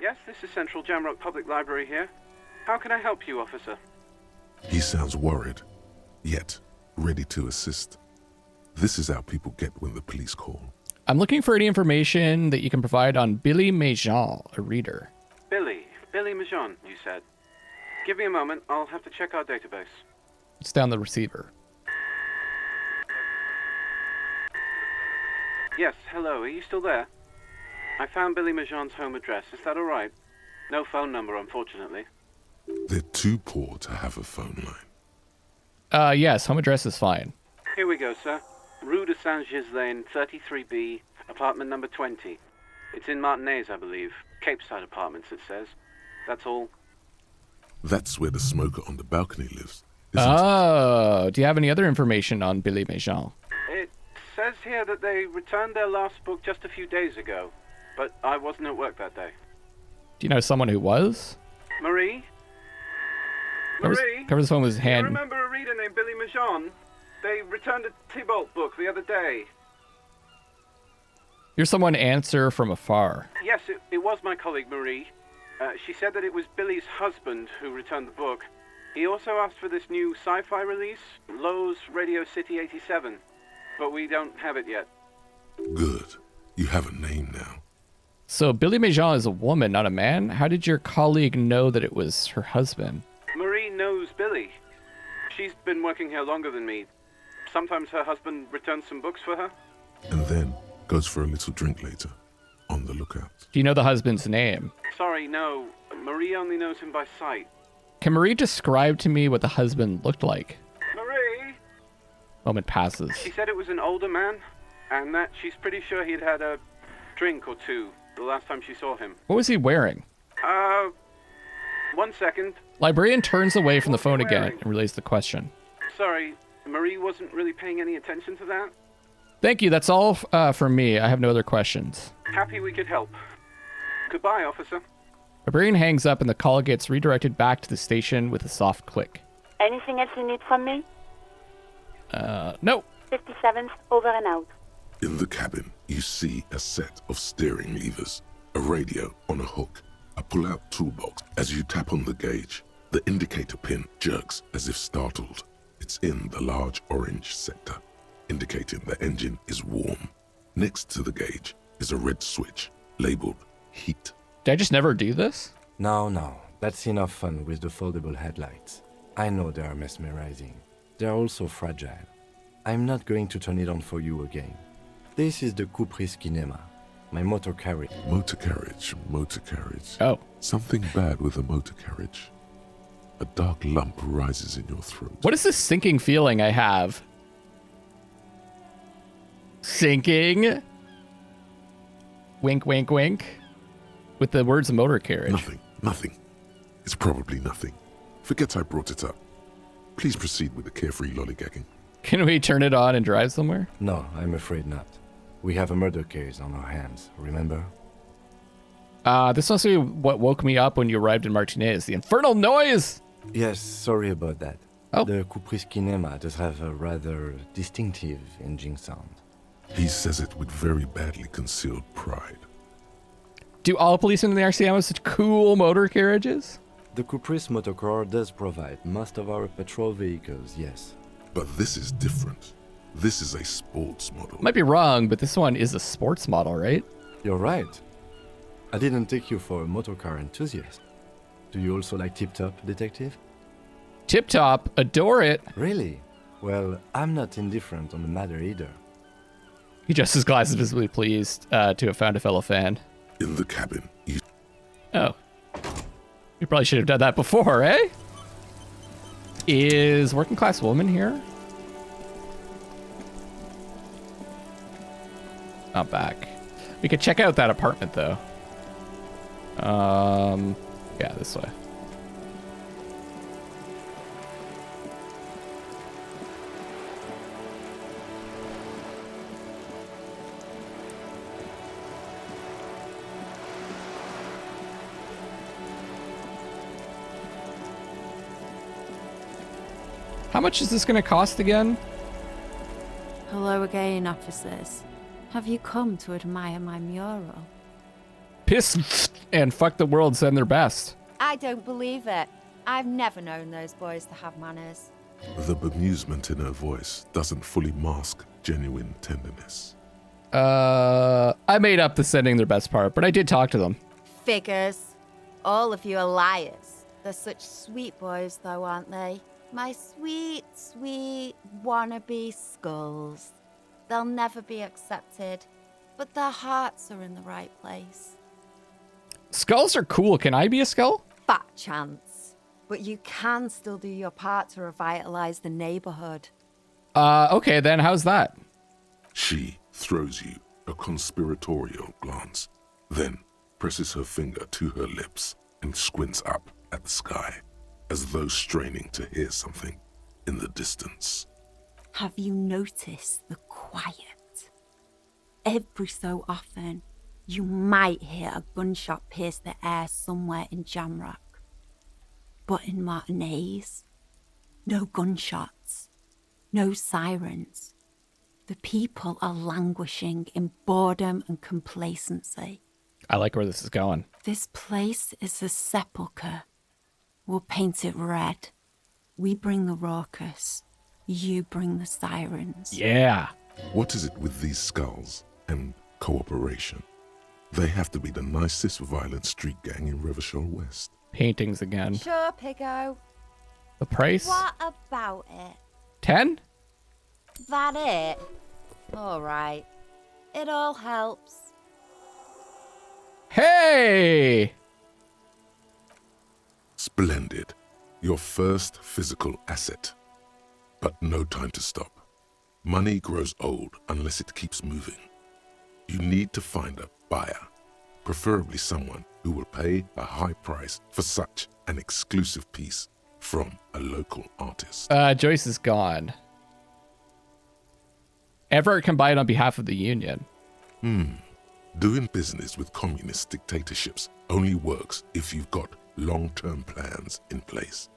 Yes, this is Central Jamrock Public Library here. How can I help you, officer? He sounds worried, yet ready to assist. This is how people get when the police call. I'm looking for any information that you can provide on Billy Mejean, a reader. Billy Mejean, you said. Give me a moment, I'll have to check our database. It's down the receiver. Yes, hello, are you still there? I found Billy Mejean's home address, is that alright? No phone number, unfortunately. They're too poor to have a phone line. Yes, home address is fine. Here we go, sir. Rue de Saint-Ghislain, 33B, apartment number 20. It's in Martinez, I believe. Cape Side Apartments, it says. That's all. That's where the smoker on the balcony lives, isn't Oh, do you have any other information on Billy Mejean? It says here that they returned their last book just a few days ago, but I wasn't at work that day. Do you know someone who was? Marie? Covers his phone with his Do you hand. remember a reader named Billy Mejean? They returned a Tybalt book the other day. Here's someone answer from afar. Yes, it was my colleague Marie. She said that it was Billy's husband who returned the book. He also asked for this new sci-fi release, Lowe's Radio City 87, but we don't have it yet. Good. You have a name now. So Billy Mejean is a woman, not a man? How did your colleague know that it was her husband? Marie knows Billy. She's been working here longer than me. Sometimes her husband returns some books for her. And then goes for a little drink later. On the lookout. Do you know the husband's name? Sorry, no. Marie only knows him by sight. Can Marie describe to me what the husband looked like? Marie? Moment passes. She said it was an older man, and that she's pretty sure he'd had a drink or two the last time she saw him. What was he wearing? 1 second. Librarian turns away from the phone What's he again wearing? and relays the question. Sorry, Marie wasn't really paying any attention to that. Thank you, that's all for me. I have no other questions. Happy we could help. Goodbye, officer. Librarian hangs up and the call gets redirected back to the station with a soft click. Anything else you need from me? No. 57th, over and out. In the cabin, you see a set of steering levers, a radio on a hook, a pull-out toolbox. As you tap on the gauge, the indicator pin jerks as if startled. It's in the large orange sector, indicating the engine is warm. Next to the gauge is a red switch labeled heat. Did I just never do this? No, that's enough fun with the foldable headlights. I know they are mesmerizing. They are also fragile. I'm not going to turn it on for you again. This is the Caprice Kinema, my motor carriage. Motor carriage. Oh. Something bad with a motor carriage. A dark lump rises in your throat. What is this sinking feeling I have? Sinking? Wink, wink, wink. With the words motor carriage. Nothing. It's probably nothing. Forget I brought it up. Please proceed with the carefree lollygagging. Can we turn it on and drive somewhere? No, I'm afraid not. We have a murder case on our hands, remember? This must be what woke me up when you arrived in Martinez. The infernal noise! Yes, sorry about that. Oh. The Caprice Kinema does have a rather distinctive engine sound. He says it with very badly concealed pride. Do all policemen in the RCM have such cool motor carriages? The Caprice Motorcar does provide most of our patrol vehicles, yes. But this is different. This is a sports model. Might be wrong, but this one is a sports model, right? You're right. I didn't take you for a motorcar enthusiast. Do you also like Tip Top, Detective? Tip Top, adore it. Really? Well, I'm not indifferent on the matter either. He adjusts his glasses, visibly pleased to have found a fellow fan. In the cabin, you... Oh. We probably should have done that before, eh? Is working class woman here? Not back. We could check out that apartment though. Yeah, this way. How much is this going to cost again? Hello again, officers. Have you come to admire my mural? piss and fuck the world, send their best. I don't believe it. I've never known those boys to have manners. The bemusement in her voice doesn't fully mask genuine tenderness. I made up the sending their best part, but I did talk to them. Figures. All of you are liars. They're such sweet boys, though, aren't they? My sweet, sweet wannabe skulls. They'll never be accepted, but their hearts are in the right place. Skulls are cool. Can I be a skull? Fat chance. But you can still do your part to revitalize the neighborhood. Okay, then how's that? She throws you a conspiratorial glance, then presses her finger to her lips and squints up at the sky, as though straining to hear something in the distance. Have you noticed the quiet? Every so often, you might hear a gunshot pierce the air somewhere in Jamrock. But in Martinez, no gunshots, no sirens. The people are languishing in boredom and complacency. I like where this is going. This place is a sepulchre. We'll paint it red. We bring the raucous. You bring the sirens. Yeah. What is it with these skulls and cooperation? They have to be the nicest violent street gang in Rivershore West. Paintings again. Sure, Piggo. The price? What about it? 10? That it? All right. It all helps. Hey! Splendid. Your first physical asset. But no time to stop. Money grows old unless it keeps moving. You need to find a buyer, preferably someone who will pay a high price for such an exclusive piece from a local artist. Joyce is gone. Everett can buy it on behalf of the Union. Doing business with communist dictatorships only works if you've got long-term plans in place,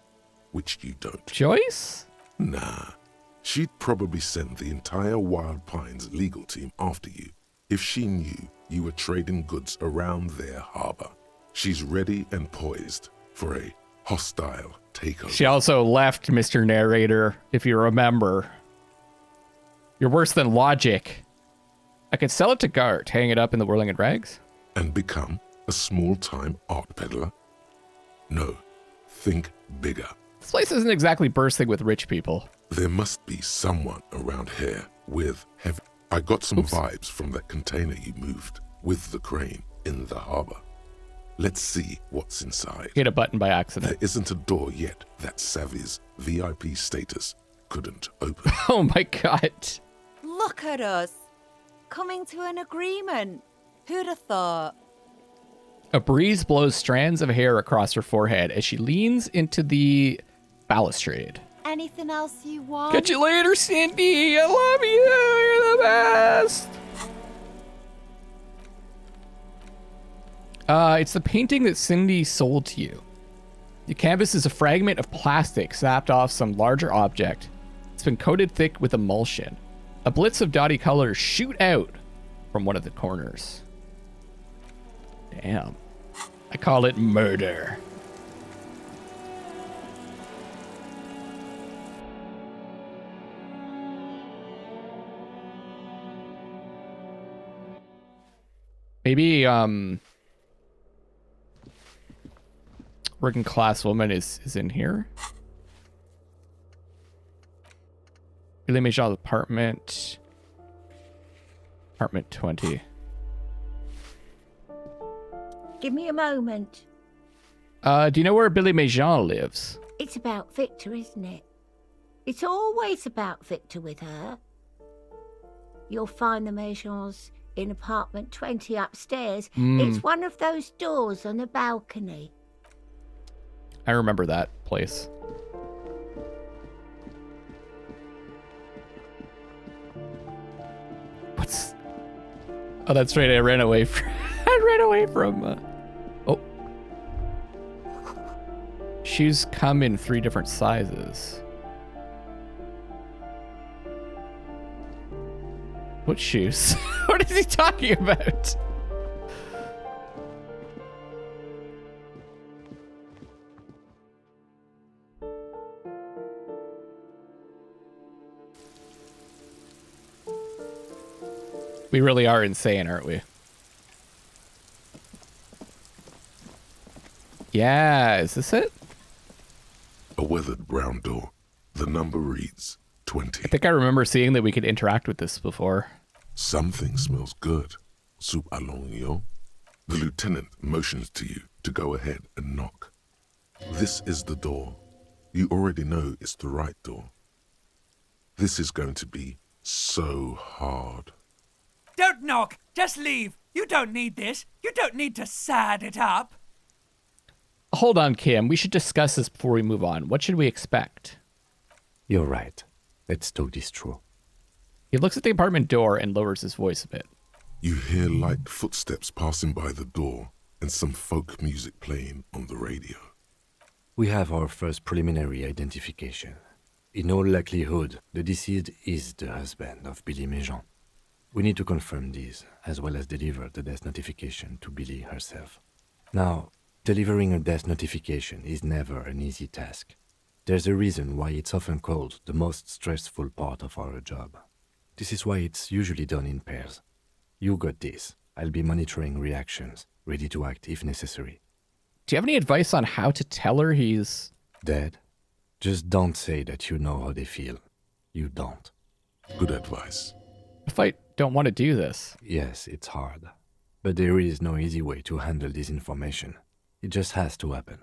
which you don't. Joyce? Nah, she'd probably send the entire Wild Pines legal team after you if she knew you were trading goods around their harbor. She's ready and poised for a hostile takeover. She also left, Mr. Narrator, if you remember. You're worse than Logic. I could sell it to Gart, hang it up in the Whirling and Rags. And become a small-time art peddler? No, think bigger. This place isn't exactly bursting with rich people. There must be someone around here with heavy... I got some vibes from that container you moved with the crane in the harbor. Let's see what's inside. Hit a button by accident. There isn't a door yet that Savvy's VIP status couldn't open. Oh my god. Look at us. Coming to an agreement. Who'd have thought? A breeze blows strands of hair across her forehead as she leans into the balustrade. Anything else you want? Catch you later, Cindy. I love you. You're the best. It's the painting that Cindy sold to you. The canvas is a fragment of plastic snapped off some larger object. It's been coated thick with emulsion. A blitz of dotty colors shoot out from one of the corners. Damn. I call it murder. Maybe, working class woman is in here. Really made apartment. Apartment 20. Give me a moment. Do you know where Billy Méjean lives? It's about Victor, isn't it? It's always about Victor with her. You'll find the Méjeans in apartment 20 upstairs. It's one of those doors on the balcony. I remember that place. What's... Oh, that's right. I ran away from... Oh. Shoes come in 3 different sizes. What shoes? What is he talking about? We really are insane, aren't we? Yeah, is this it? A weathered brown door. The number reads 20. I think I remember seeing that we could interact with this before. Something smells good. Soup allongio. The lieutenant motions to you to go ahead and knock. This is the door. You already know it's the right door. This is going to be so hard. Don't knock. Just leave. You don't need this. You don't need to sad it up. Hold on, Kim. We should discuss this before we move on. What should we expect? You're right. Let's talk this through. He looks at the apartment door and lowers his voice a bit. You hear light footsteps passing by the door and some folk music playing on the radio. We have our first preliminary identification. In all likelihood, the deceased is the husband of Billy Méjean. We need to confirm this, as well as deliver the death notification to Billy herself. Now, delivering a death notification is never an easy task. There's a reason why it's often called the most stressful part of our job. This is why it's usually done in pairs. You got this. I'll be monitoring reactions, ready to act if necessary. Do you have any advice on how to tell her he's... Dead? Just don't say that you know how they feel. You don't. Good advice. If I don't want to do this? Yes, it's hard. But there is no easy way to handle this information. It just has to happen,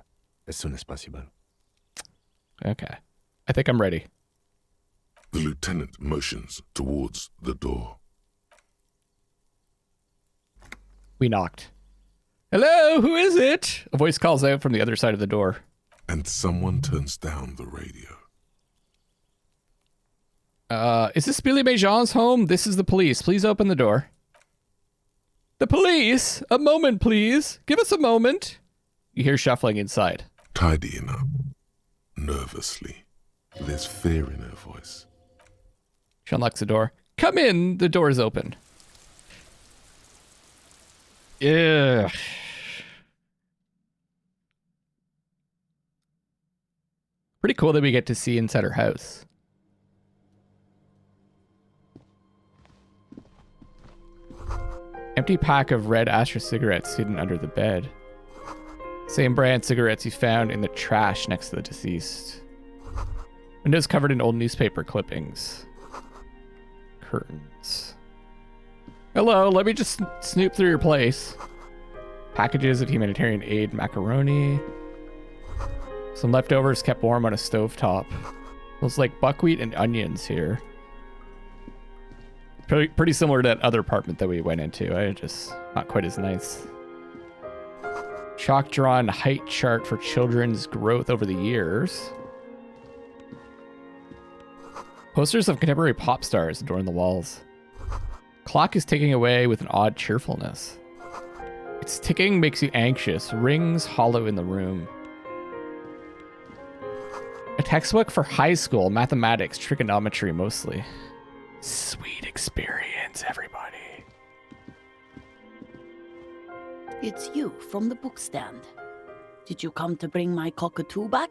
as soon as possible. Okay. I think I'm ready. The lieutenant motions towards the door. We knocked. Hello, who is it? A voice calls out from the other side of the door. And someone turns down the radio. Is this Billy Méjean's home? This is the police. Please open the door. The police? A moment, please. Give us a moment. You hear shuffling inside. Tidying up. Nervously. There's fear in her voice. She unlocks the door. Come in. The door is open. Ugh. Pretty cool that we get to see inside her house. Empty pack of red Astra cigarettes hidden under the bed. Same brand cigarettes you found in the trash next to the deceased. Windows covered in old newspaper clippings. Curtains. Hello, let me just snoop through your place. Packages of humanitarian aid macaroni. Some leftovers kept warm on a stovetop. Looks like buckwheat and onions here. Pretty similar to that other apartment that we went into. Just not quite as nice. Chalk-drawn height chart for children's growth over the years. Posters of contemporary pop stars adorn the walls. Clock is ticking away with an odd cheerfulness. Its ticking makes you anxious. Rings hollow in the room. A textbook for high school mathematics, trigonometry mostly. Sweet experience, everybody. It's you from the bookstand. Did you come to bring my cockatoo back?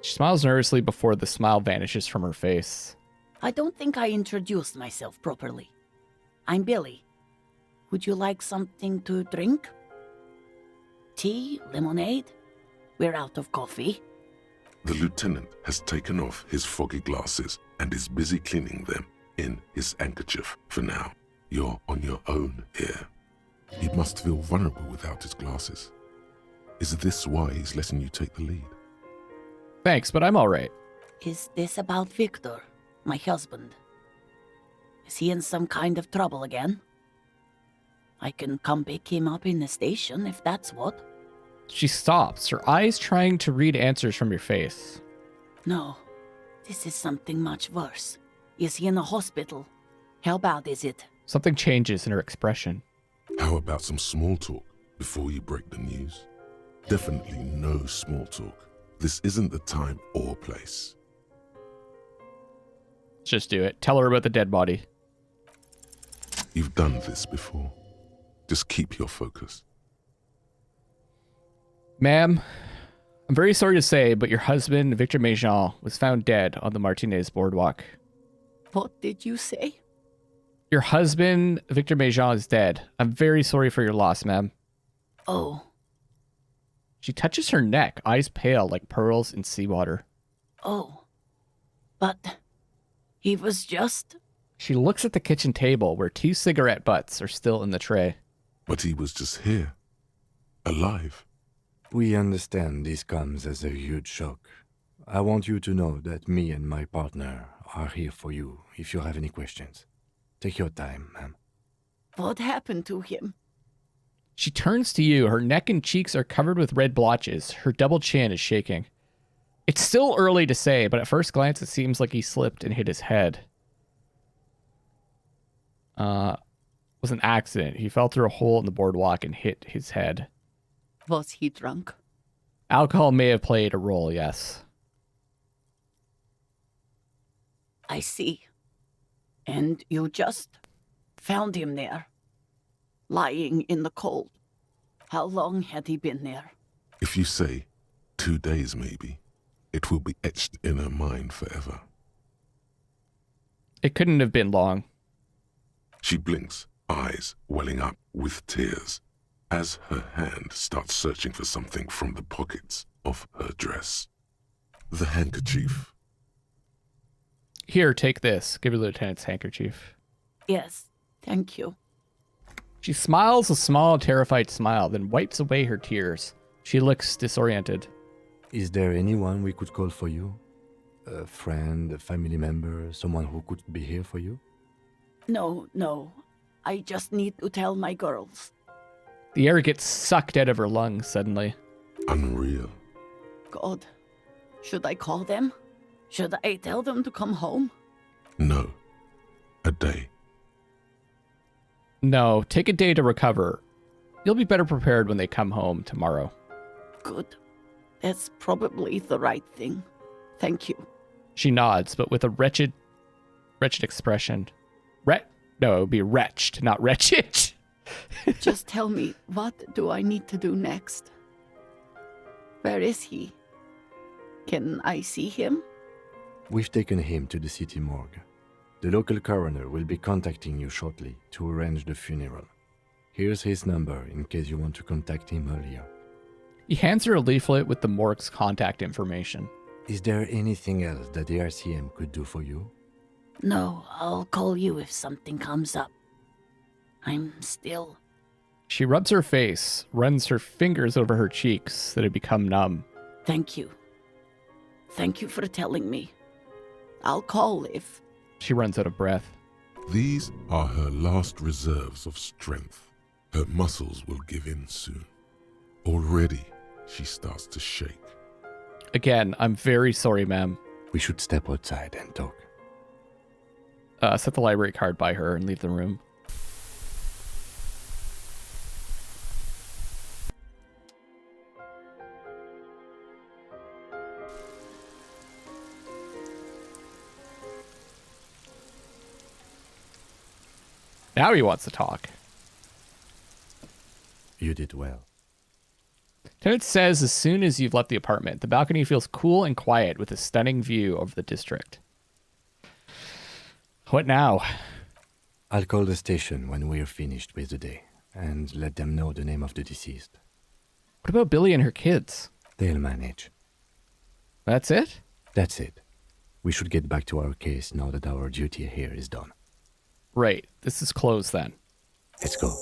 She smiles nervously before the smile vanishes from her face. I don't think I introduced myself properly. I'm Billy. Would you like something to drink? Tea? Lemonade? We're out of coffee. The lieutenant has taken off his foggy glasses and is busy cleaning them in his handkerchief for now. You're on your own here. He must feel vulnerable without his glasses. Is this why he's letting you take the lead? Thanks, but I'm all right. Is this about Victor, my husband? Is he in some kind of trouble again? I can come pick him up in the station if that's what. She stops, her eyes trying to read answers from your face. No, this is something much worse. Is he in the hospital? How bad is it? Something changes in her expression. How about some small talk before you break the news? Definitely no small talk. This isn't the time or place. Let's just do it. Tell her about the dead body. You've done this before. Just keep your focus. Ma'am, I'm very sorry to say, but your husband, Victor Méjean, was found dead on the Martinez boardwalk. What did you say? Your husband, Victor Mejean, is dead. I'm very sorry for your loss, ma'am. Oh, She touches her neck, eyes pale like pearls in seawater. oh. But he was just... She looks at the kitchen table where 2 cigarette butts are still in the tray. But he was just here. Alive. We understand this comes as a huge shock. I want you to know that me and my partner are here for you if you have any questions. Take your time, ma'am. What happened to him? She turns to you. Her neck and cheeks are covered with red blotches. Her double chin is shaking. It's still early to say, but at first glance it seems like he slipped and hit his head. Was an accident. He fell through a hole in the boardwalk and hit his head. Was he drunk? Alcohol may have played a role, yes. I see. And you just found him there, lying in the cold. How long had he been there? If you say 2 days maybe, it will be etched in her mind forever. It couldn't have been long. She blinks, eyes welling up with tears, as her hand starts searching for something from the pockets of her dress. The handkerchief. Here, take this. Give your lieutenant's handkerchief. Yes, thank you. She smiles a small, terrified smile, then wipes away her tears. She looks disoriented. Is there anyone we could call for you? A friend, a family member, someone who could be here for you? No. I just need to tell my girls. The air gets sucked out of her lungs suddenly. Unreal. God, should I call them? Should I tell them to come home? No. A day. No, take a day to recover. You'll be better prepared when they come home tomorrow. Good. That's probably the right thing. Thank you. She nods, but with a wretched expression. No, it would be wretched, not wretched. Just tell me, what do I need to do next? Where is he? Can I see him? We've taken him to the city morgue. The local coroner will be contacting you shortly to arrange the funeral. Here's his number in case you want to contact him earlier. He hands her a leaflet with the morgue's contact information. Is there anything else that the RCM could do for you? No, I'll call you if something comes up. I'm still... She rubs her face, runs her fingers over her cheeks that have become numb. Thank you. Thank you for telling me. I'll call if... She runs out of breath. These are her last reserves of strength. Her muscles will give in soon. Already, she starts to shake. Again, I'm very sorry, ma'am. We should step outside and talk. Set the library card by her and leave the room. Now he wants to talk. You did well. Lieutenant says as soon as you've left the apartment, the balcony feels cool and quiet with a stunning view over the district. What now? I'll call the station when we're finished with the day and let them know the name of the deceased. What about Billy and her kids? They'll manage. That's it? That's it. We should get back to our case now that our duty here is done. Right. This is closed then. Let's go.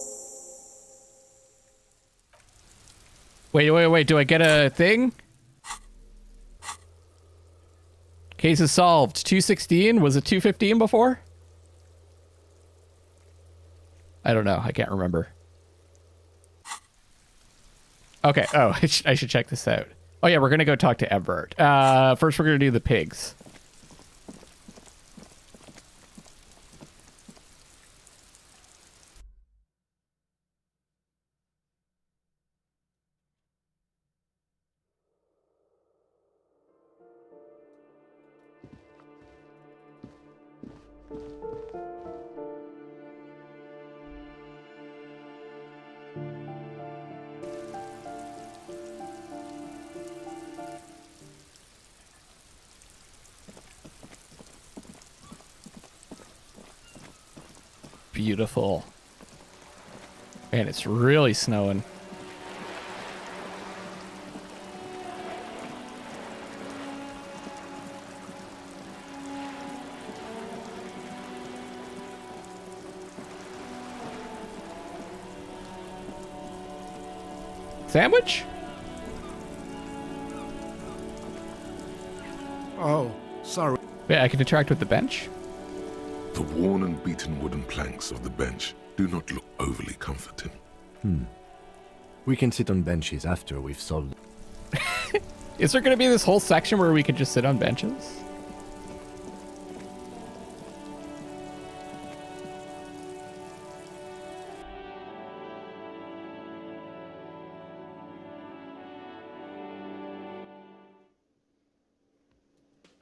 Wait. Do I get a thing? Case is solved. 216? Was it 215 before? I don't know. I can't remember. Okay. Oh, I should check this out. Oh, yeah. We're going to go talk to Everett. First, we're going to do the pigs. beautiful. And it's really snowing. Sandwich? Oh, sorry. Wait, I can interact with the bench? The worn and beaten wooden planks of the bench do not look overly comforting. We can sit on benches after we've solved. Is there going to be this whole section where we can just sit on benches?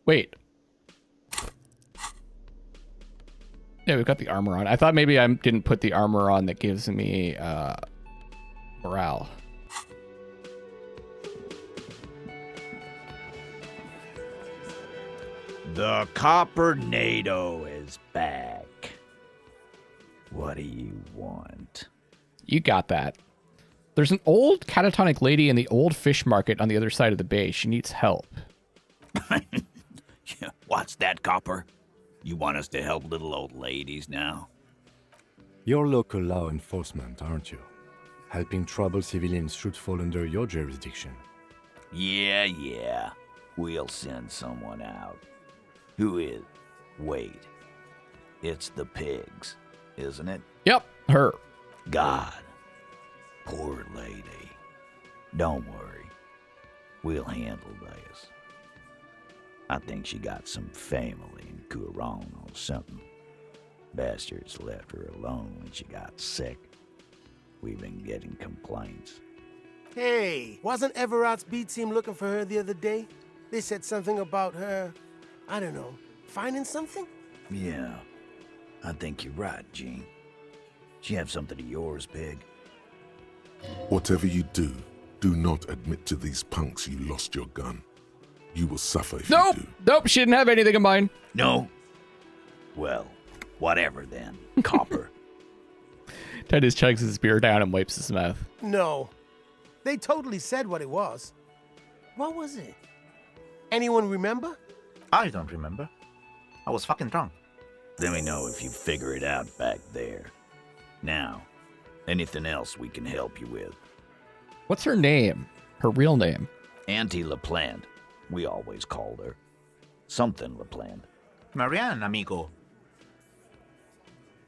Wait. Yeah, we've got the armor on. I thought maybe I didn't put the armor on that gives me morale. The Copper NATO is back. What do you want? You got that. There's an old catatonic lady in the old fish market on the other side of the bay. She needs help. What's that, Copper? You want us to help little old ladies now? You're local law enforcement, aren't you? Helping troubled civilians should fall under your jurisdiction. Yeah. We'll send someone out. Who is? Wait. It's the pigs, isn't it? Yep, her. God. Poor lady. Don't worry. We'll handle this. I think she got some family in Kuron or something. Bastards left her alone when she got sick. We've been getting complaints. Hey, wasn't Everard's B team looking for her the other day? They said something about her, I don't know, finding something? Yeah, I think you're right, Gene. She have something of yours, Pig? Whatever you do, do not admit to these punks you lost your gun. You will suffer if you do. Nope, she didn't have anything of mine. No? Well, whatever then, Copper. Titus chugs his beer down and wipes his mouth. No. They totally said what it was. What was it? Anyone remember? I don't remember. I was fucking drunk. Let me know if you figure it out back there. Now, anything else we can help you with? What's her name? Her real name? Auntie LaPlante. We always called her. Something LaPlante. Marianne, amigo.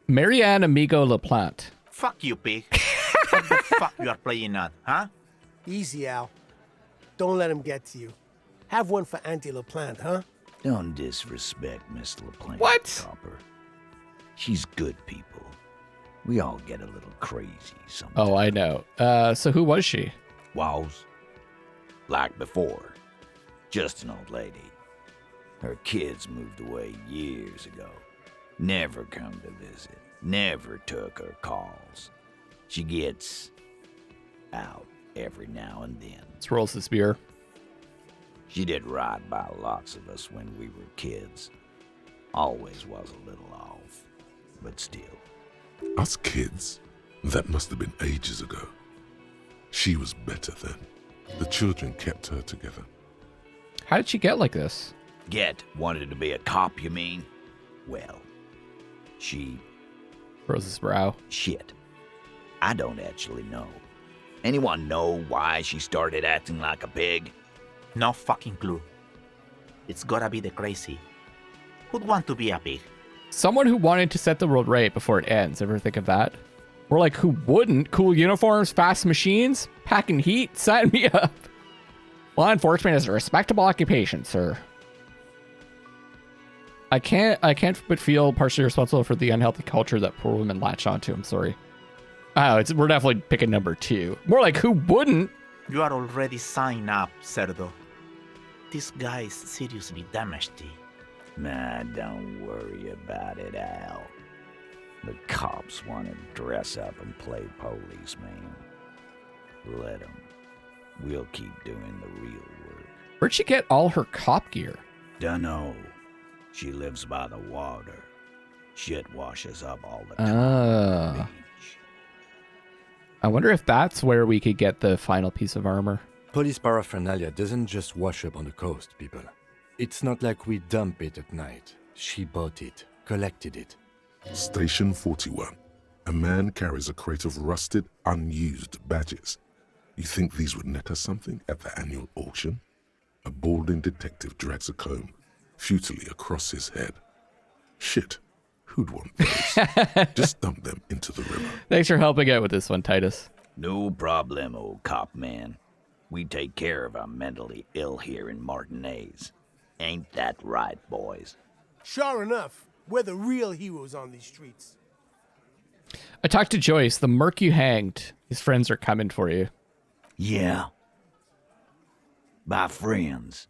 Marianne Amigo LaPlante. Fuck you, pig. What the fuck you are playing at, huh? Easy, Al. Don't let him get to you. Have one for Auntie LaPlante, huh? Don't disrespect Miss LaPlante, What? Copper. She's good people. We all get a little crazy sometimes. Oh, I know. So who was she? Was? Like before. Just an old lady. Her kids moved away years ago. Never come to visit. Never took her calls. She gets out every now and then. Swirls his beer. She did right by lots of us when we were kids. Always was a little off, but still. Us kids? That must have been ages ago. She was better then. The children kept her together. How did she get like this? Wanted to be a cop, you mean? Well, she... Froze his brow. Shit. I don't actually know. Anyone know why she started acting like a pig? No fucking clue. It's gotta be the crazy. Who'd want to be a pig? Someone who wanted to set the world right before it ends. Ever think of that? Or like, who wouldn't? Cool uniforms, fast machines, packing heat, sign me up. Law enforcement is a respectable occupation, sir. I can't but feel partially responsible for the unhealthy culture that poor women latched onto. I'm sorry. Oh, we're definitely picking number 2. More like, who wouldn't? You are already signed up, Cerdo. This guy is seriously damaged. Nah, don't worry about it, Al. The cops want to dress up and play policeman. Let them. We'll keep doing the real work. Where'd she get all her cop gear? Dunno. She lives by the water. Shit washes up all the time. I wonder if that's where we could get the final piece of armor. Police paraphernalia doesn't just wash up on the coast, people. It's not like we dump it at night. She bought it, collected it. Station 41. A man carries a crate of rusted, unused badges. You think these would net us something at the annual auction? A balding detective drags a comb futilely across his head. Shit, who'd want those? Just dump them into the river. Thanks for helping out with this one, Titus. No problem, old cop man. We take care of our mentally ill here in Martinez. Ain't that right, boys? Sure enough, we're the real heroes on these streets. I talked to Joyce. The merc you hanged. His friends are coming for you. Yeah. By friends,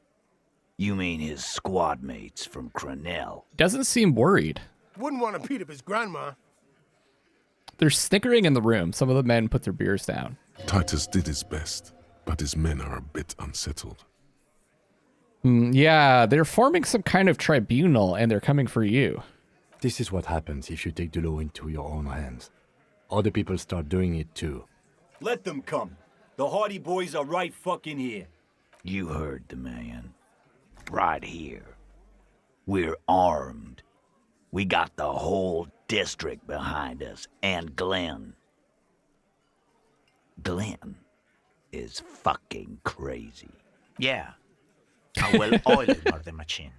you mean his squad mates from Cronell? Doesn't seem worried. Wouldn't want to beat up his grandma. They're snickering in the room. Some of the men put their beers down. Titus did his best, but his men are a bit unsettled. Yeah, they're forming some kind of tribunal, and they're coming for you. This is what happens if you take the law into your own hands. Other people start doing it too. Let them come. The Hardy Boys are right fucking here. You heard the man. Right here. We're armed. We got the whole district behind us, and Glenn. Glenn is fucking crazy. Yeah. A well-oiled murder machine.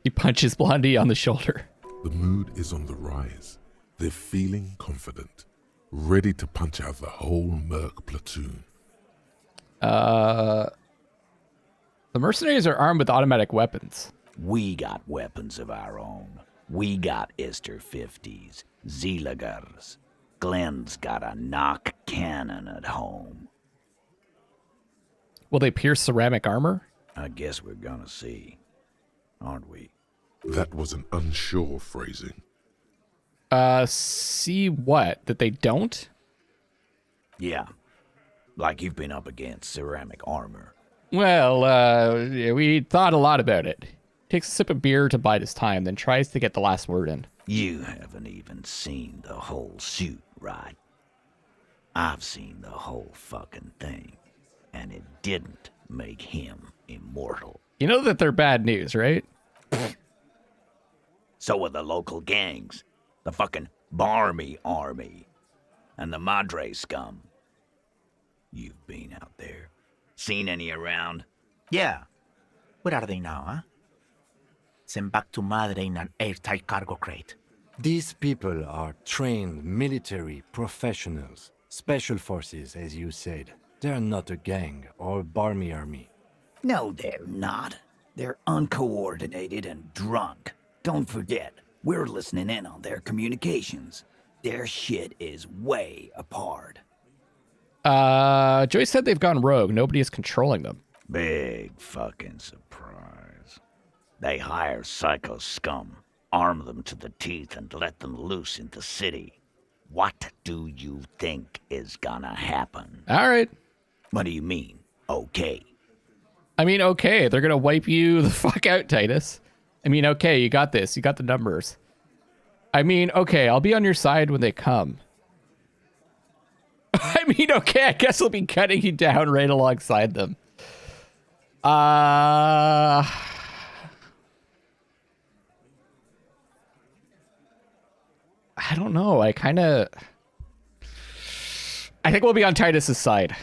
He punches Blondie on the shoulder. The mood is on the rise. They're feeling confident, ready to punch out the whole merc platoon. The mercenaries are armed with automatic weapons. We got weapons of our own. We got Ister 50s, Zeelagers. Glenn's got a knock cannon at home. Will they pierce ceramic armor? I guess we're gonna see, aren't we? That was an unsure phrasing. See what? That they don't? Yeah. Like you've been up against ceramic armor. Well, yeah, we thought a lot about it. Takes a sip of beer to bide his time, then tries to get the last word in. You haven't even seen the whole suit, right? I've seen the whole fucking thing, and it didn't make him immortal. You know that they're bad news, right? So are the local gangs, the fucking Barmy Army, and the Madre scum. You've been out there. Seen any around? Yeah. Where are they now, huh? Sent back to Madre in an airtight cargo crate. These people are trained military professionals. Special forces, as you said. They're not a gang or a Barmy army. No, they're not. They're uncoordinated and drunk. Don't forget, we're listening in on their communications. Their shit is way apart. Joyce said they've gone rogue. Nobody is controlling them. Big fucking surprise. They hire psycho scum, arm them to the teeth, and let them loose in the city. What do you think is gonna happen? All right. What do you mean, okay? I mean, okay. They're going to wipe you the fuck out, Titus. I mean, okay, you got this. You got the numbers. I mean, okay, I'll be on your side when they come. I mean, okay, I guess I'll be cutting you down right alongside them. I don't know. I think we'll be on Titus's side.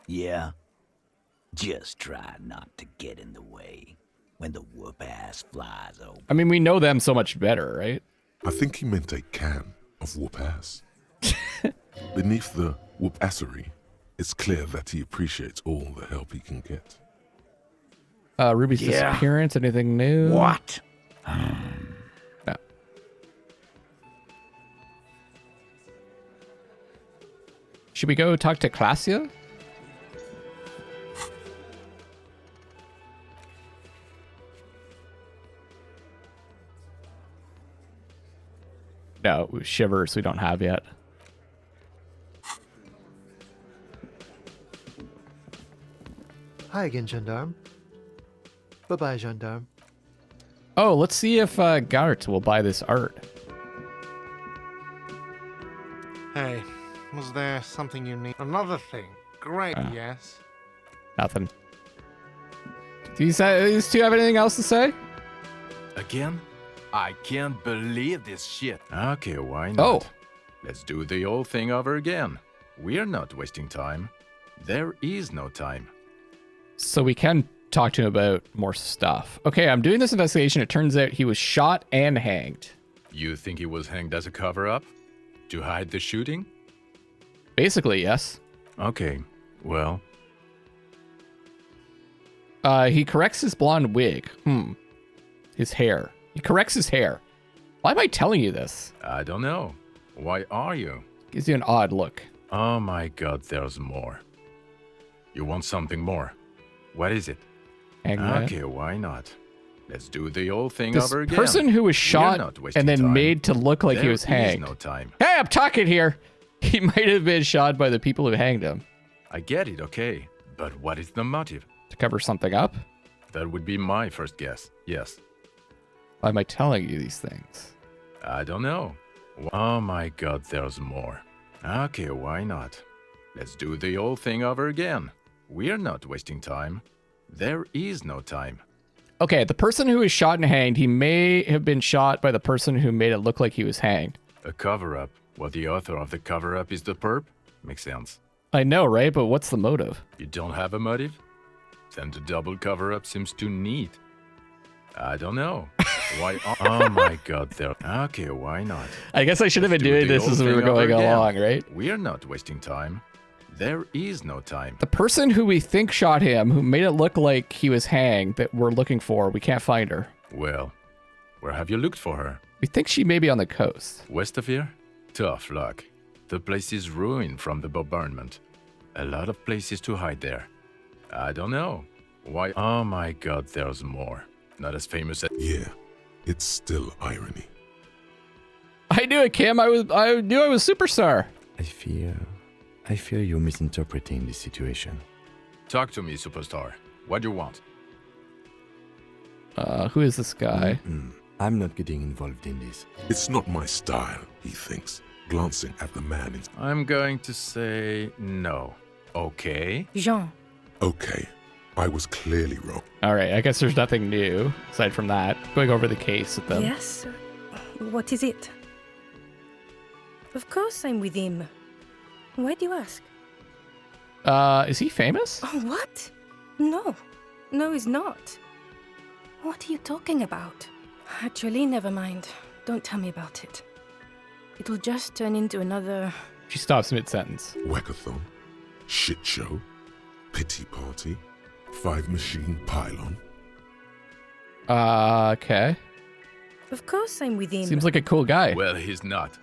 Yeah? Just try not to get in the way when the whoop-ass flies open. I mean, we know them so much better, right? I think he meant a can of whoop-ass. Beneath the whoop-assery, it's clear that he appreciates all the help he can get. Ruby's disappearance, anything new? What? No. Should we go talk to Classia? No, Shivers we don't have yet. Hi again, Gendarme. Bye-bye, Gendarme. Oh, let's see if Gart will buy this art. Hey, was there something you need? Another thing. Great, yes. Nothing. Do these two have anything else to say? Again? I can't believe this shit. Okay, why not? Oh. Let's do the old thing over again. We're not wasting time. There is no time. So we can talk to him about more stuff. Okay, I'm doing this investigation. It turns out he was shot and hanged. You think he was hanged as a cover-up? To hide the shooting? Basically, yes. Okay, well... He corrects his blonde wig. His hair. He corrects his hair. Why am I telling you this? I don't know. Why are you? Gives you an odd look. Oh my god, there's more. You want something more? What is it? Hangman. Okay, why not? Let's do the old thing This over again. person who was shot and then time. made to look like he was There is hanged. no time. Hey, I'm talking here. He might have been shot by the people who hanged him. I get it, okay. But what is the motive? To cover something up? That would be my first guess, yes. Why am I telling you these things? I don't know. Oh my god, there's more. Okay, why not? Let's do the old thing over again. We're not wasting time. There is no time. Okay, the person who was shot and hanged, he may have been shot by the person who made it look like he was hanged. A cover-up. Well, the author of the cover-up is the perp? Makes sense. I know, right? But what's the motive? You don't have a motive? Then the double cover-up seems too neat. I don't know. Why? Oh my god, there. Okay, why not? I guess I should have been doing this as we were going along, right? We're not wasting time. There is no time. The person who we think shot him, who made it look like he was hanged, that we're looking for, we can't find her. Well, where have you looked for her? We think she may be on the coast. West of here? Tough luck. The place is ruined from the bombardment. A lot of places to hide there. I don't know. Why? Oh my god, there's more. Not as famous as... Yeah, it's still irony. I knew it, Kim. I knew I was superstar. I fear you're misinterpreting this situation. Talk to me, superstar. What do you want? Who is this guy? I'm not getting involved in this. It's not my style, he thinks, glancing at the man in... I'm going to say no. Okay? Jean. Okay, I was clearly wrong. All right, I guess there's nothing new aside from that. Going over the case with them. Yes? What is it? Of course I'm with him. Why do you ask? Is he famous? Oh, what? No. No, he's not. What are you talking about? Actually, never mind. Don't tell me about it. It'll just turn into another... She stops mid-sentence. Whackathon, shit show, pity party, 5-machine pylon. Okay. Of course I'm with him. Seems like a cool guy. Well, he's not.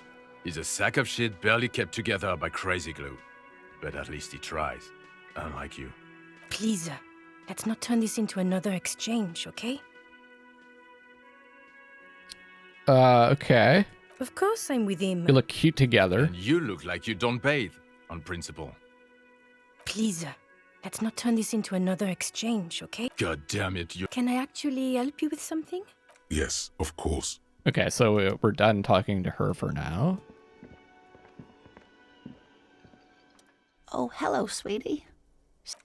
He's a sack of shit barely kept together by crazy glue. But at least he tries. Unlike you. Please, let's not turn this into another exchange, okay? Okay. Of course I'm with him. You look cute together. And you look like you don't bathe, on principle. Please, let's not turn this into another exchange, okay? God damn it, you... Can I actually help you with something? Yes, of course. Okay, so we're done talking to her for now. Oh, hello, sweetie.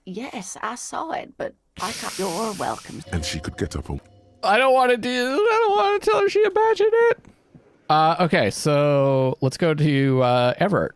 Yes, I saw it, but I got your welcome. And she could get up on... I don't want to tell her she imagined it. Okay, so let's go to Everett.